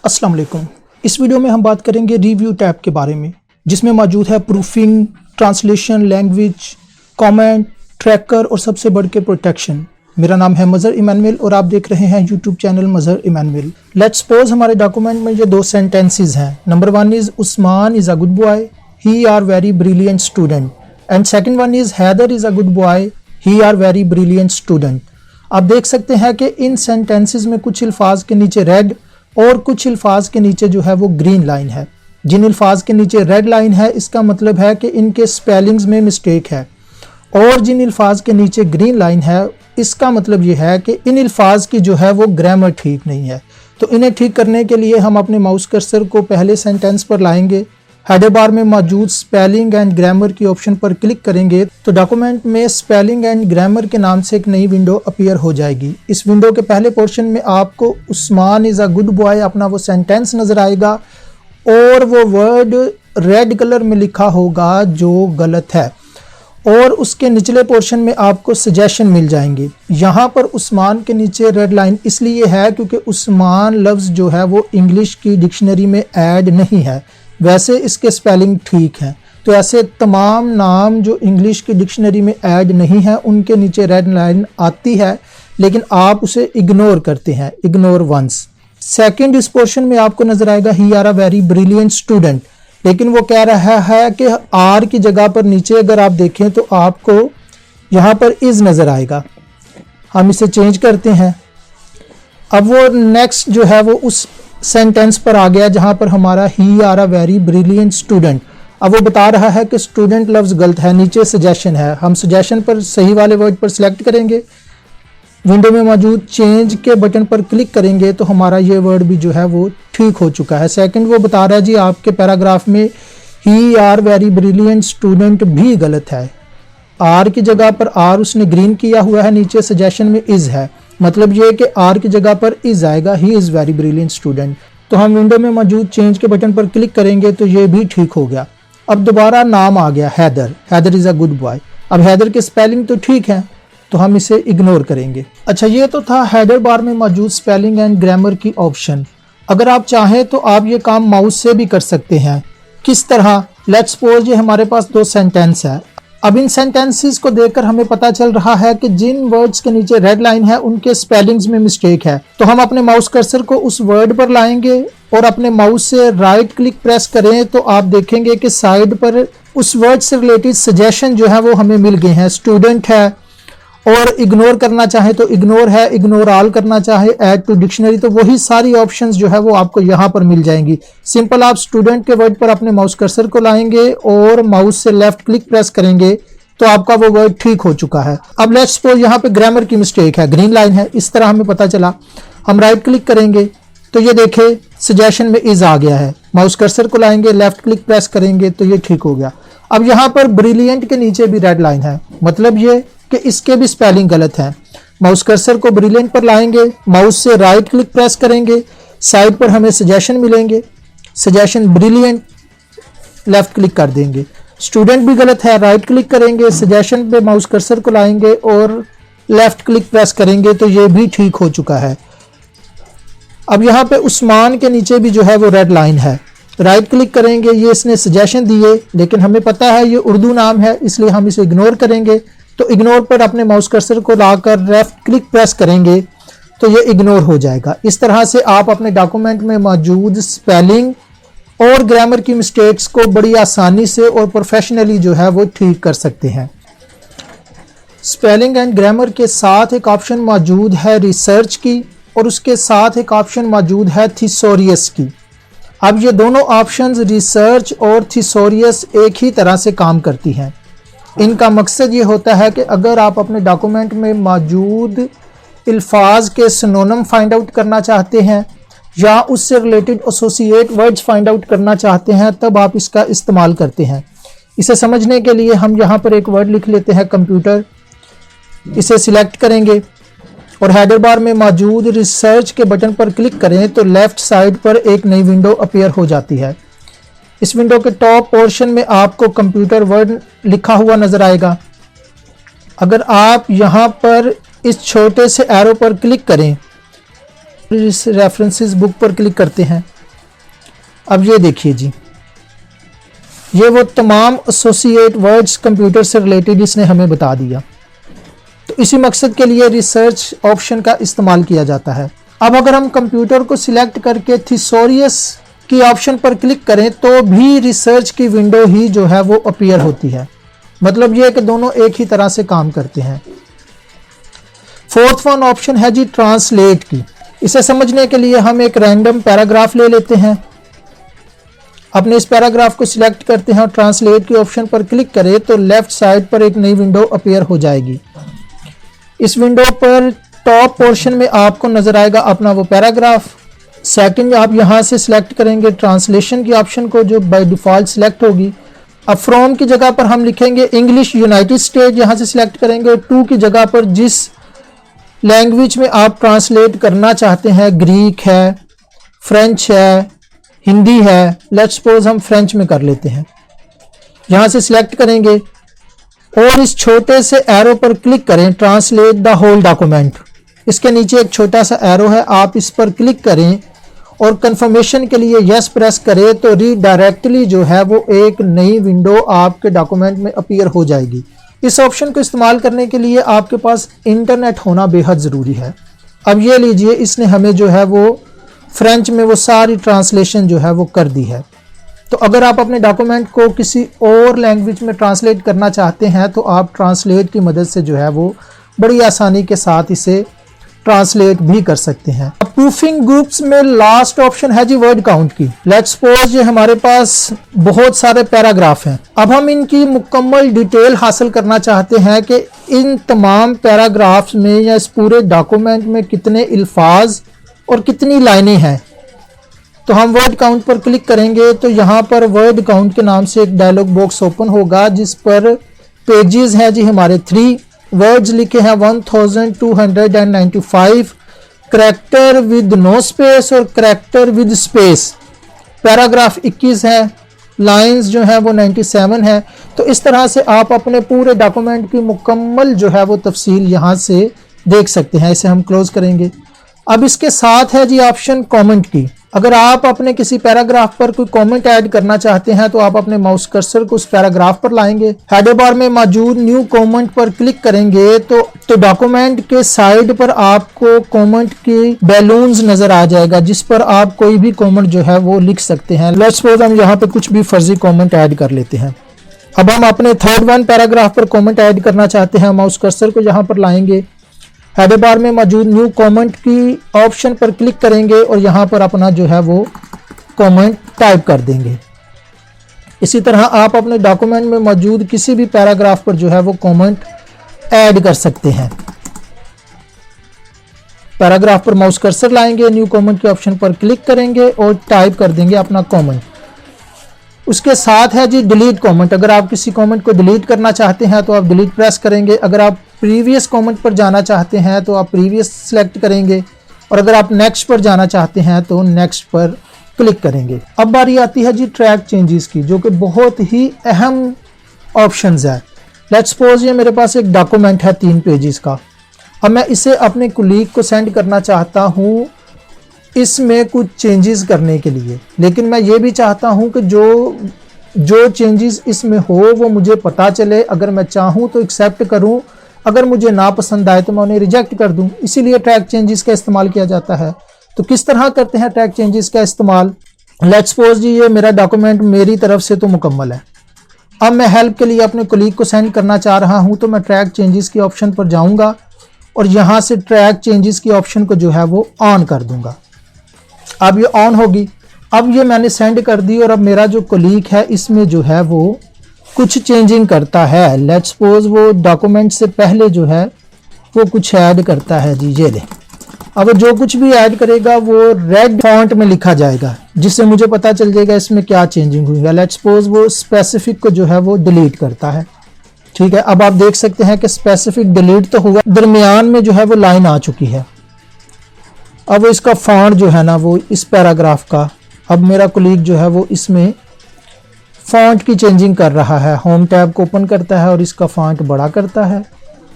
अस्सलाम वालेकुम। इस वीडियो में हम बात करेंगे रिव्यू टैब के बारे में, जिसमें मौजूद है proofing, translation, language, comment, tracker और सबसे बढ़ के प्रोटेक्शन। मेरा नाम है मज़हर इमानुएल और आप देख रहे हैं YouTube channel Mazhar Emmanuel. Let's suppose हमारे डॉक्यूमेंट में ये दो सेंटेंसेस हैं। Number 1 is Usman is a good boy, he are very brilliant student, and second one is Haider is a good boy, he are very brilliant student. आप देख सकते हैं कि इन सेंटेंसेस में कुछ अल्फाज के नीचे रेड और कुछ अल्फाज के नीचे जो है वो ग्रीन लाइन है। जिन अल्फाज के नीचे रेड लाइन है इसका मतलब है कि इनके स्पेलिंग्स में मिस्टेक है, और जिन अल्फाज के नीचे ग्रीन लाइन है इसका मतलब ये है कि इन अल्फाज की जो है वो ग्रामर ठीक नहीं है। तो इन्हें ठीक करने के लिए हम अपने माउस कर्सर को पहले सेंटेंस पर लाएंगे, हेडर बार में मौजूद स्पेलिंग एंड ग्रामर की ऑप्शन पर क्लिक करेंगे तो डॉक्यूमेंट में स्पेलिंग एंड ग्रामर के नाम से एक नई विंडो अपीयर हो जाएगी। इस विंडो के पहले पोर्शन में आपको Usman is a good boy अपना वो सेंटेंस नज़र आएगा और वो वर्ड रेड कलर में लिखा होगा जो गलत है, और उसके निचले पोर्शन में आपको सजेशन मिल जाएंगे। यहाँ पर उस्मान के नीचे रेड लाइन इसलिए है क्योंकि उस्मान लफ्ज़ जो है वो इंग्लिश की डिक्शनरी में ऐड नहीं है, वैसे इसके स्पेलिंग ठीक है। तो ऐसे तमाम नाम जो इंग्लिश की डिक्शनरी में ऐड नहीं है उनके नीचे रेड लाइन आती है, लेकिन आप उसे इग्नोर करते हैं, इग्नोर वंस। सेकंड, इस पोर्शन में आपको नजर आएगा he are a very brilliant student, लेकिन वो कह रहा है कि आर की जगह पर नीचे अगर आप देखें तो आपको यहाँ पर इज नजर आएगा। हम इसे चेंज करते हैं। अब वो नेक्स्ट जो है वो उस सेंटेंस पर आ गया जहां पर हमारा he are a very brilliant student. अब वो बता रहा है कि स्टूडेंट लफ्ज़ गलत है, नीचे सजेशन है। हम सजेशन पर सही वाले वर्ड पर सिलेक्ट करेंगे, विंडो में मौजूद चेंज के बटन पर क्लिक करेंगे तो हमारा ये वर्ड भी जो है वो ठीक हो चुका है। सेकंड, वो बता रहा है जी आपके पैराग्राफ में ही आर वेरी ब्रिलियंट स्टूडेंट भी गलत है, आर की जगह पर आर उसने ग्रीन किया हुआ है, नीचे सजेशन में इज है, मतलब ये कि आर की जगह पर इज आएगा, he is very brilliant student. तो हम विंडो में मौजूद चेंज के बटन पर क्लिक करेंगे तो ये भी ठीक हो गया। अब दोबारा नाम आ गया Haider, Haider is a good boy. अब हैदर के स्पेलिंग तो ठीक है तो हम इसे इग्नोर करेंगे। अच्छा, ये तो था हेडर बार में मौजूद स्पेलिंग एंड ग्रामर की ऑप्शन। अगर आप चाहें तो आप ये काम माउस से भी कर सकते हैं। किस तरह? लेट्स सपोज ये हमारे पास दो सेंटेंस है। अब इन सेंटेंसेस को देखकर हमें पता चल रहा है कि जिन वर्ड्स के नीचे रेड लाइन है उनके स्पेलिंग्स में मिस्टेक है। तो हम अपने माउस कर्सर को उस वर्ड पर लाएंगे और अपने माउस से राइट क्लिक प्रेस करें तो आप देखेंगे कि साइड पर उस वर्ड से रिलेटेड सजेशन जो है वो हमें मिल गए हैं। स्टूडेंट है, और इग्नोर करना चाहे तो इग्नोर है, इग्नोर ऑल करना चाहे ऐड टू डिक्शनरी, तो वही सारी ऑप्शंस जो है वो आपको यहाँ पर मिल जाएंगी। सिंपल आप स्टूडेंट के वर्ड पर अपने माउस कर्सर को लाएंगे और माउस से लेफ्ट क्लिक प्रेस करेंगे तो आपका वो वर्ड ठीक हो चुका है। अब लेट्स सपोज यहाँ पे ग्रामर की मिस्टेक है, ग्रीन लाइन है, इस तरह हमें पता चला। हम राइट क्लिक करेंगे तो ये देखे सजेशन में इज आ गया है, माउस कर्सर को लाएंगे, लेफ्ट क्लिक प्रेस करेंगे तो ये ठीक हो गया। अब यहाँ पर ब्रिलियंट के नीचे भी रेड लाइन है, मतलब ये कि इसके भी स्पेलिंग गलत है। माउस कर्सर को ब्रिलियंट पर लाएंगे, माउस से राइट क्लिक प्रेस करेंगे, साइड पर हमें सजेशन मिलेंगे, सजेशन ब्रिलियंट, लेफ्ट क्लिक कर देंगे। स्टूडेंट भी गलत है, राइट क्लिक करेंगे, सजेशन पे माउस कर्सर को लाएंगे और लेफ्ट क्लिक प्रेस करेंगे तो ये भी ठीक हो चुका है। अब यहाँ पे उस्मान के नीचे भी जो है वो रेड लाइन है, राइट क्लिक करेंगे, ये इसने सजेशन दिए लेकिन हमें पता है ये उर्दू नाम है इसलिए हम इसे इग्नोर करेंगे। तो इग्नोर पर अपने माउस कर्सर को लाकर लेफ्ट क्लिक प्रेस करेंगे तो ये इग्नोर हो जाएगा। इस तरह से आप अपने डॉक्यूमेंट में मौजूद स्पेलिंग और ग्रामर की मिस्टेक्स को बड़ी आसानी से और प्रोफेशनली जो है वो ठीक कर सकते हैं। स्पेलिंग एंड ग्रामर के साथ एक ऑप्शन मौजूद है रिसर्च की, और उसके साथ एक ऑप्शन मौजूद है थिसोरियस की। अब ये दोनों ऑप्शंस रिसर्च और थिसोरियस एक ही तरह से काम करती हैं। इनका मकसद ये होता है कि अगर आप अपने डॉक्यूमेंट में मौजूद अल्फाज के सिनोनिम फाइंड आउट करना चाहते हैं या उससे related associate words find out करना चाहते हैं तब आप इसका इस्तेमाल करते हैं। इसे समझने के लिए हम यहाँ पर एक वर्ड लिख लेते हैं कंप्यूटर, इसे सिलेक्ट करेंगे और हेडर बार में मौजूद रिसर्च के बटन पर क्लिक करें तो लेफ्ट साइड पर एक नई विंडो अपीयर हो जाती है। इस विंडो के टॉप पोर्शन में आपको कंप्यूटर वर्ड लिखा हुआ नजर आएगा। अगर आप यहाँ पर इस छोटे से एरो पर क्लिक करें इस रेफरेंसेस बुक पर क्लिक करते हैं। अब ये देखिए जी, ये वो तमाम एसोसिएट वर्ड्स कंप्यूटर से रिलेटेड इसने हमें बता दिया। तो इसी मकसद के लिए रिसर्च ऑप्शन का इस्तेमाल किया जाता है। अब अगर हम कंप्यूटर को सिलेक्ट करके थिसोरियस की ऑप्शन पर क्लिक करें तो भी रिसर्च की विंडो ही जो है वो अपीयर होती है। मतलब ये कि दोनों एक ही तरह से काम करते हैं। फोर्थ वन ऑप्शन है जी ट्रांसलेट की। इसे समझने के लिए हम एक रैंडम पैराग्राफ ले लेते हैं, अपने इस पैराग्राफ को सिलेक्ट करते हैं और ट्रांसलेट की ऑप्शन पर क्लिक करें तो लेफ्ट साइड पर एक नई विंडो अपीयर हो जाएगी। इस विंडो पर टॉप पोर्शन में आपको नजर आएगा अपना वो पैराग्राफ। सेकंड, आप यहां से सिलेक्ट करेंगे ट्रांसलेशन की ऑप्शन को, जो बाय डिफॉल्ट सिलेक्ट होगी। अब फ्रॉम की जगह पर हम लिखेंगे इंग्लिश यूनाइटेड स्टेट, यहां से सिलेक्ट करेंगे। टू की जगह पर जिस लैंग्वेज में आप ट्रांसलेट करना चाहते हैं, ग्रीक है, फ्रेंच है, हिंदी है, लेट्स सपोज हम फ्रेंच में कर लेते हैं। यहां से सिलेक्ट करेंगे और इस छोटे से एरो पर क्लिक करें, ट्रांसलेट द होल डॉक्यूमेंट। इसके नीचे एक छोटा सा एरो है, आप इस पर क्लिक करें और कंफर्मेशन के लिए यस प्रेस करें तो रीडायरेक्टली जो है वो एक नई विंडो आपके डॉक्यूमेंट में अपीयर हो जाएगी। इस ऑप्शन को इस्तेमाल करने के लिए आपके पास इंटरनेट होना बेहद ज़रूरी है। अब ये लीजिए, इसने हमें जो है वो फ्रेंच में वो सारी ट्रांसलेशन जो है वो कर दी है। तो अगर आप अपने डॉक्यूमेंट को किसी और लैंग्वेज में ट्रांसलेट करना चाहते हैं तो आप ट्रांसलेट की मदद से जो है वो बड़ी आसानी के साथ इसे ट्रांसलेट भी कर सकते हैं। अब प्रूफिंग ग्रुप्स में लास्ट ऑप्शन है जी वर्ड काउंट की। लेट्स सपोज ये हमारे पास बहुत सारे पैराग्राफ हैं। अब हम इनकी मुकम्मल डिटेल हासिल करना चाहते हैं कि इन तमाम पैराग्राफ्स में या इस पूरे डॉक्यूमेंट में कितने अल्फाज और कितनी लाइनें हैं। तो हम वर्ड काउंट पर क्लिक करेंगे तो यहाँ पर वर्ड काउंट के नाम से एक डायलॉग बॉक्स ओपन होगा जिस पर पेजेस हैं जी हमारे 3, वर्ड्स लिखे हैं 1295, करैक्टर विद नो स्पेस और करैक्टर विद स्पेस। पैराग्राफ 21 है, लाइंस जो है वो 97 है। तो इस तरह से आप अपने पूरे डॉक्यूमेंट की मुकम्मल जो है वो तफसील यहाँ से देख सकते हैं। इसे हम क्लोज करेंगे। अब इसके साथ है जी ऑप्शन कमेंट की। अगर आप अपने किसी पैराग्राफ पर कोई कमेंट ऐड करना चाहते हैं तो आप अपने माउस कर्सर को उस पैराग्राफ पर लाएंगे, हेडर बार में मौजूद न्यू कमेंट पर क्लिक करेंगे तो डॉक्यूमेंट के साइड पर आपको कमेंट की बैलून्स नजर आ जाएगा जिस पर आप कोई भी कमेंट जो है वो लिख सकते हैं। लेट्स सपोज हम यहाँ पे कुछ भी फर्जी कमेंट ऐड कर लेते हैं। अब हम अपने थर्ड वन पैराग्राफ पर कमेंट ऐड करना चाहते हैं, माउस कर्सर को यहाँ पर लाएंगे, हेडर बार में मौजूद न्यू कमेंट की ऑप्शन पर क्लिक करेंगे और यहाँ पर अपना जो है वो कमेंट टाइप कर देंगे। इसी तरह आप अपने डॉक्यूमेंट में मौजूद किसी भी पैराग्राफ पर जो है वो कमेंट ऐड कर सकते हैं। पैराग्राफ पर माउस कर्सर लाएंगे, न्यू कमेंट के ऑप्शन पर क्लिक करेंगे और टाइप कर देंगे अपना कमेंट। उसके साथ है जी डिलीट कमेंट। अगर आप किसी कमेंट को डिलीट करना चाहते हैं तो आप डिलीट प्रेस करेंगे। अगर आप प्रीवियस कमेंट पर जाना चाहते हैं तो आप प्रीवियस सेलेक्ट करेंगे और अगर आप नेक्स्ट पर जाना चाहते हैं तो नेक्स्ट पर क्लिक करेंगे। अब बारी आती है जी ट्रैक चेंजेस की, जो कि बहुत ही अहम ऑप्शंस है। लेट्स सपोज ये मेरे पास एक डॉक्यूमेंट है 3 पेजेस का। अब मैं इसे अपने कुलीग को सेंड करना चाहता हूँ इसमें कुछ चेंजेस करने के लिए, लेकिन मैं ये भी चाहता हूं कि जो चेंजेस इसमें हो वो मुझे पता चले। अगर मैं चाहूं तो एक्सेप्ट करूं, अगर मुझे ना पसंद आए तो मैं उन्हें रिजेक्ट कर दूं। इसीलिए ट्रैक चेंजेस का इस्तेमाल किया जाता है। तो किस तरह करते हैं ट्रैक चेंजेस का इस्तेमाल? लेट्स सपोज जी ये मेरा डॉक्यूमेंट मेरी तरफ से तो मुकम्मल है। अब मैं हेल्प के लिए अपने कुलीग को सेंड करना चाह रहा हूँ तो मैं ट्रैक चेंजेस के ऑप्शन पर जाऊँगा और यहाँ से ट्रैक चेंजेस की ऑप्शन को जो है वो ऑन कर दूँगा। अब ये ऑन होगी। अब ये मैंने सेंड कर दी और अब मेरा जो कोलीग है इसमें जो है वो कुछ चेंजिंग करता है। लेट्स सपोज वो डॉक्यूमेंट से पहले जो है वो कुछ ऐड करता है जी, ये ले। अब जो कुछ भी ऐड करेगा वो रेड फॉन्ट में लिखा जाएगा जिससे मुझे पता चल जाएगा इसमें क्या चेंजिंग हुई है। लेट्स सपोज वो स्पेसिफिक को जो है वो डिलीट करता है। ठीक है, अब आप देख सकते हैं कि स्पेसिफिक डिलीट तो हुआ, दरमियान में जो है वो लाइन आ चुकी है। अब इसका फॉन्ट जो है ना वो इस पैराग्राफ का, अब मेरा कोलीग जो है वो इसमें फॉन्ट की चेंजिंग कर रहा है। होम टैब को ओपन करता है और इसका फॉन्ट बड़ा करता है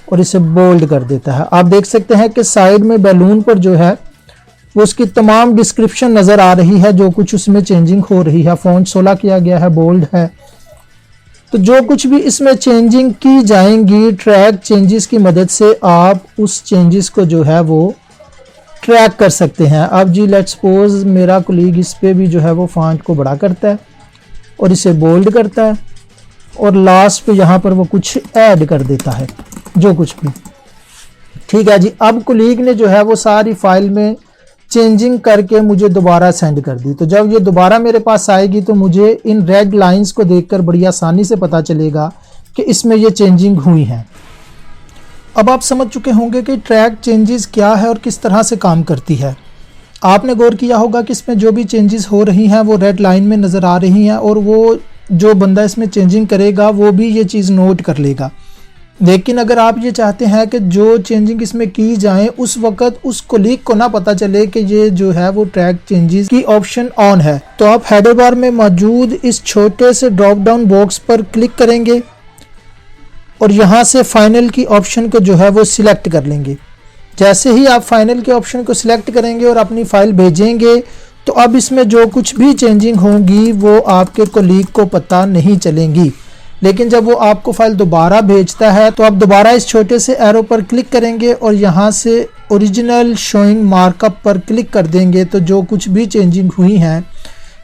और इसे बोल्ड कर देता है। आप देख सकते हैं कि साइड में बैलून पर जो है वो उसकी तमाम डिस्क्रिप्शन नज़र आ रही है, जो कुछ उसमें चेंजिंग हो रही है। फ़ॉन्ट 16 किया गया है, बोल्ड है। तो जो कुछ भी इसमें चेंजिंग की जाएंगी ट्रैक चेंजेस की मदद से आप उस चेंजेस को जो है वो ट्रैक कर सकते हैं। अब जी लेट्स सपोज मेरा कोलीग इस पे भी जो है वो फॉन्ट को बड़ा करता है और इसे बोल्ड करता है और लास्ट पे यहाँ पर वो कुछ ऐड कर देता है, जो कुछ भी। ठीक है जी, अब कोलीग ने जो है वो सारी फाइल में चेंजिंग करके मुझे दोबारा सेंड कर दी। तो जब ये दोबारा मेरे पास आएगी तो मुझे इन रेड लाइंस को देखकर बड़ी आसानी से पता चलेगा कि इसमें ये चेंजिंग हुई है। अब आप समझ चुके होंगे कि ट्रैक चेंजेस क्या है और किस तरह से काम करती है। आपने गौर किया होगा कि इसमें जो भी चेंजेस हो रही हैं वो रेड लाइन में नज़र आ रही हैं और वो जो बंदा इसमें चेंजिंग करेगा वो भी ये चीज़ नोट कर लेगा। लेकिन अगर आप ये चाहते हैं कि जो चेंजिंग इसमें की जाए उस वक्त उस कोलीग को ना पता चले कि ये जो है वो ट्रैक चेंजेस की ऑप्शन ऑन है, तो आप हेडर बार में मौजूद इस छोटे से ड्रॉप डाउन बॉक्स पर क्लिक करेंगे और यहाँ से फाइनल की ऑप्शन को जो है वो सिलेक्ट कर लेंगे। जैसे ही आप फाइनल के ऑप्शन को सिलेक्ट करेंगे और अपनी फ़ाइल भेजेंगे तो अब इसमें जो कुछ भी चेंजिंग होंगी वो आपके कोलीग को पता नहीं चलेंगी। लेकिन जब वो आपको फाइल दोबारा भेजता है तो आप दोबारा इस छोटे से एरो पर क्लिक करेंगे और यहाँ से ओरिजिनल शोइंग मार्कअप पर क्लिक कर देंगे तो जो कुछ भी चेंजिंग हुई हैं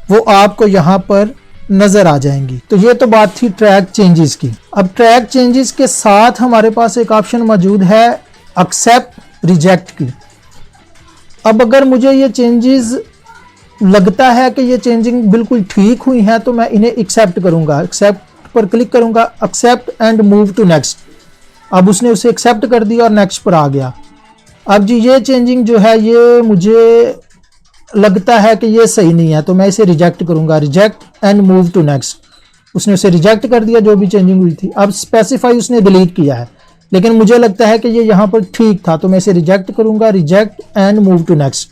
वो आपको यहाँ पर नज़र आ जाएंगी। तो ये तो बात थी ट्रैक चेंजेस की। अब ट्रैक चेंजेस के साथ हमारे पास एक ऑप्शन मौजूद है एक्सेप्ट रिजेक्ट की। अब अगर मुझे ये चेंजेस लगता है कि ये चेंजिंग बिल्कुल ठीक हुई हैं तो मैं इन्हें एक्सेप्ट करूँगा। एक्सेप्ट पर क्लिक करूंगा, accept and move to next. अब उसने उसे एक्सेप्ट कर दिया और नेक्स्ट पर आ गया। अब जी ये चेंजिंग जो है ये मुझे लगता है कि ये सही नहीं है तो मैं इसे रिजेक्ट करूंगा, reject and move to next. उसने उसे रिजेक्ट कर दिया जो भी चेंजिंग हुई थी। अब स्पेसिफाई उसने डिलीट किया है लेकिन मुझे लगता है कि ये यहाँ पर ठीक था तो मैं इसे रिजेक्ट करूंगा, reject and move to next.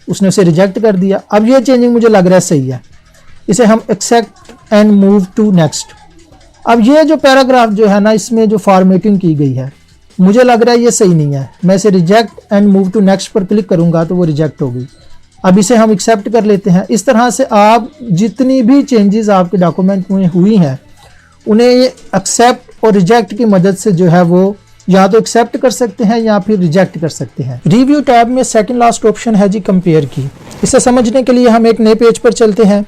उसने उसे रिजेक्ट कर दिया। अब ये चेंजिंग मुझे लग रहा है सही है, इसे हम accept and move to next. अब ये जो पैराग्राफ जो है ना इसमें जो फॉर्मेटिंग की गई है मुझे लग रहा है ये सही नहीं है। मैं इसे reject and move to next पर क्लिक करूंगा तो वो रिजेक्ट होगी। अब इसे हम एक्सेप्ट कर लेते हैं। इस तरह से आप जितनी भी चेंजेस आपके डॉक्यूमेंट में हुई हैं उन्हें ये एक्सेप्ट और रिजेक्ट की मदद से जो है वो या तो एक्सेप्ट कर सकते हैं या फिर रिजेक्ट कर सकते हैं। रिव्यू टैब में सेकंड लास्ट ऑप्शन है जी कंपेयर की। इसे समझने के लिए हम एक नए पेज पर चलते हैं,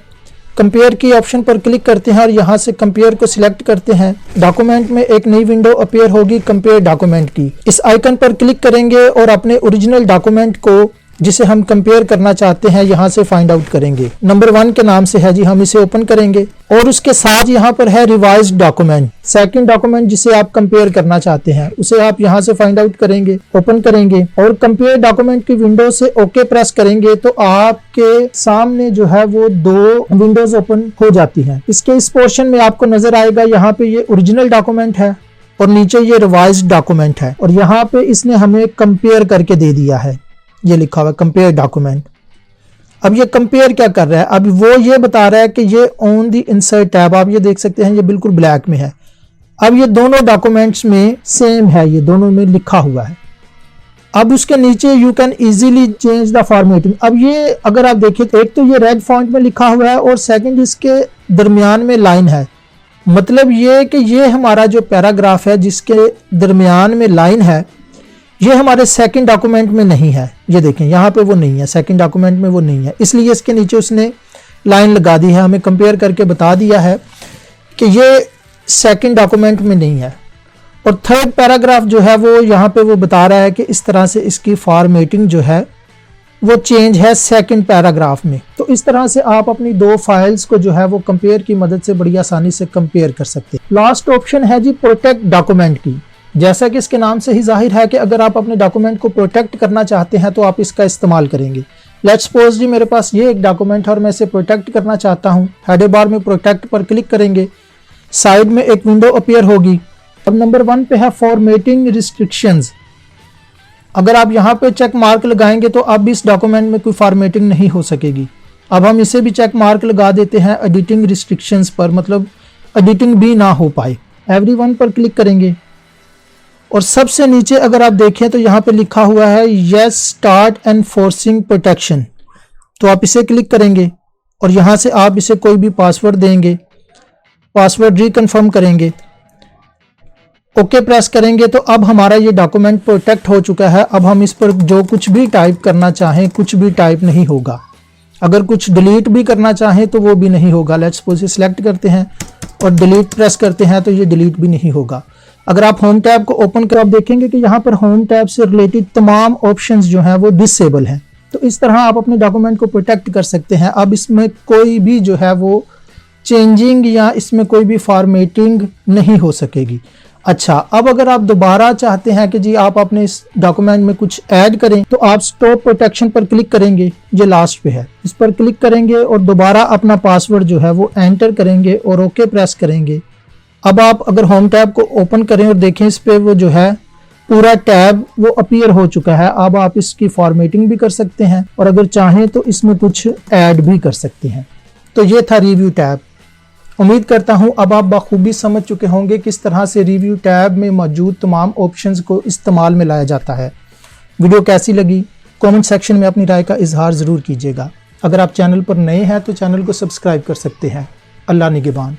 कंपेयर की ऑप्शन पर क्लिक करते हैं और यहाँ से कंपेयर को सिलेक्ट करते हैं। डॉक्यूमेंट में एक नई विंडो अपीयर होगी कंपेयर डॉक्यूमेंट की। इस आइकन पर क्लिक करेंगे और अपने ओरिजिनल डॉक्यूमेंट को जिसे हम कंपेयर करना चाहते हैं यहाँ से फाइंड आउट करेंगे। नंबर 1 के नाम से है जी, हम इसे ओपन करेंगे और उसके साथ यहाँ पर है रिवाइज्ड डॉक्यूमेंट। सेकंड डॉक्यूमेंट जिसे आप कंपेयर करना चाहते हैं उसे आप यहाँ से फाइंड आउट करेंगे, ओपन करेंगे और कंपेयर डॉक्यूमेंट की विंडो से ओके प्रेस करेंगे तो आपके सामने जो है वो 2 विंडोज ओपन हो जाती हैं। इसके इस पोर्शन में आपको नजर आएगा यहाँ पे ये ओरिजिनल डॉक्यूमेंट है और नीचे ये रिवाइज्ड डॉक्यूमेंट है और यहाँ पे इसने हमें कंपेयर करके दे दिया है, ये लिखा हुआ कंपेयर डॉक्यूमेंट। अब ये कंपेयर क्या कर रहा है, अब वो ये बता रहा है कि ये ऑन दी इंसर्ट टैब, आप ये देख सकते हैं ये बिल्कुल ब्लैक में है। अब ये दोनों डॉक्यूमेंट्स में सेम है, ये दोनों में लिखा हुआ है। अब उसके नीचे you can easily change the formatting. अब ये अगर आप देखें तो एक तो ये रेड फॉन्ट में लिखा हुआ है और सेकंड इसके दरमियान में लाइन है। मतलब ये कि ये हमारा जो पैराग्राफ है जिसके दरमियान में लाइन है ये हमारे सेकंड डॉक्यूमेंट में नहीं है। ये देखें यहाँ पे वो नहीं है, सेकंड डॉक्यूमेंट में वो नहीं है, इसलिए इसके नीचे उसने लाइन लगा दी है, हमें कंपेयर करके बता दिया है कि ये सेकंड डॉक्यूमेंट में नहीं है। और थर्ड पैराग्राफ जो है वो यहाँ पे वो बता रहा है कि इस तरह से इसकी फॉर्मेटिंग जो है वो चेंज है सेकंड पैराग्राफ में। तो इस तरह से आप अपनी 2 फाइल्स को जो है वो कंपेयर की मदद से बड़ी आसानी से कंपेयर कर सकते हैं। लास्ट ऑप्शन है जी प्रोटेक्ट डॉक्यूमेंट की। जैसा कि इसके नाम से ही जाहिर है कि अगर आप अपने डॉक्यूमेंट को प्रोटेक्ट करना चाहते हैं तो आप इसका इस्तेमाल करेंगे। लेट्स सपोज जी मेरे पास ये एक डॉक्यूमेंट है और मैं इसे प्रोटेक्ट करना चाहता हूँ। हेडर बार में प्रोटेक्ट पर क्लिक करेंगे, साइड में एक विंडो अपीयर होगी। अब नंबर 1 पे है फॉर्मेटिंग रिस्ट्रिक्शंस। अगर आप यहाँ पे चेक मार्क लगाएंगे तो अब इस डॉक्यूमेंट में कोई फॉर्मेटिंग नहीं हो सकेगी। अब हम इसे भी चेक मार्क लगा देते हैं एडिटिंग रिस्ट्रिक्शंस पर, मतलब एडिटिंग भी ना हो पाए। एवरीवन पर क्लिक करेंगे और सबसे नीचे अगर आप देखें तो यहाँ पे लिखा हुआ है यस स्टार्ट एनफोर्सिंग प्रोटेक्शन। तो आप इसे क्लिक करेंगे और यहाँ से आप इसे कोई भी पासवर्ड देंगे, पासवर्ड रिकन्फर्म करेंगे, ओके प्रेस करेंगे तो अब हमारा ये डॉक्यूमेंट प्रोटेक्ट हो चुका है। अब हम इस पर जो कुछ भी टाइप करना चाहें कुछ भी टाइप नहीं होगा। अगर कुछ डिलीट भी करना चाहें तो वो भी नहीं होगा। लेट्स सपोज सिलेक्ट करते हैं और डिलीट प्रेस करते हैं तो ये डिलीट भी नहीं होगा। अगर आप होम टैब को ओपन कर आप देखेंगे कि यहाँ पर होम टैब से रिलेटेड तमाम ऑप्शंस जो हैं वो डिसेबल हैं। तो इस तरह आप अपने डॉक्यूमेंट को प्रोटेक्ट कर सकते हैं। अब इसमें कोई भी जो है वो चेंजिंग या इसमें कोई भी फॉर्मेटिंग नहीं हो सकेगी। अच्छा, अब अगर आप दोबारा चाहते हैं कि जी आप अपने इस डॉक्यूमेंट में कुछ ऐड करें तो आप स्टॉप प्रोटेक्शन पर क्लिक करेंगे, ये लास्ट पे है, इस पर क्लिक करेंगे और दोबारा अपना पासवर्ड जो है वो एंटर करेंगे और ओके प्रेस करेंगे। अब आप अगर होम टैब को ओपन करें और देखें इस पे वो जो है पूरा टैब वो अपीयर हो चुका है। अब आप इसकी फॉर्मेटिंग भी कर सकते हैं और अगर चाहें तो इसमें कुछ ऐड भी कर सकते हैं। तो ये था रिव्यू टैब। उम्मीद करता हूं अब आप बखूबी समझ चुके होंगे किस तरह से रिव्यू टैब में मौजूद तमाम ऑप्शंस को इस्तेमाल में लाया जाता है। वीडियो कैसी लगी कमेंट सेक्शन में अपनी राय का इजहार ज़रूर कीजिएगा। अगर आप चैनल पर नए हैं तो चैनल को सब्सक्राइब कर सकते हैं। अल्लाह निगहबान।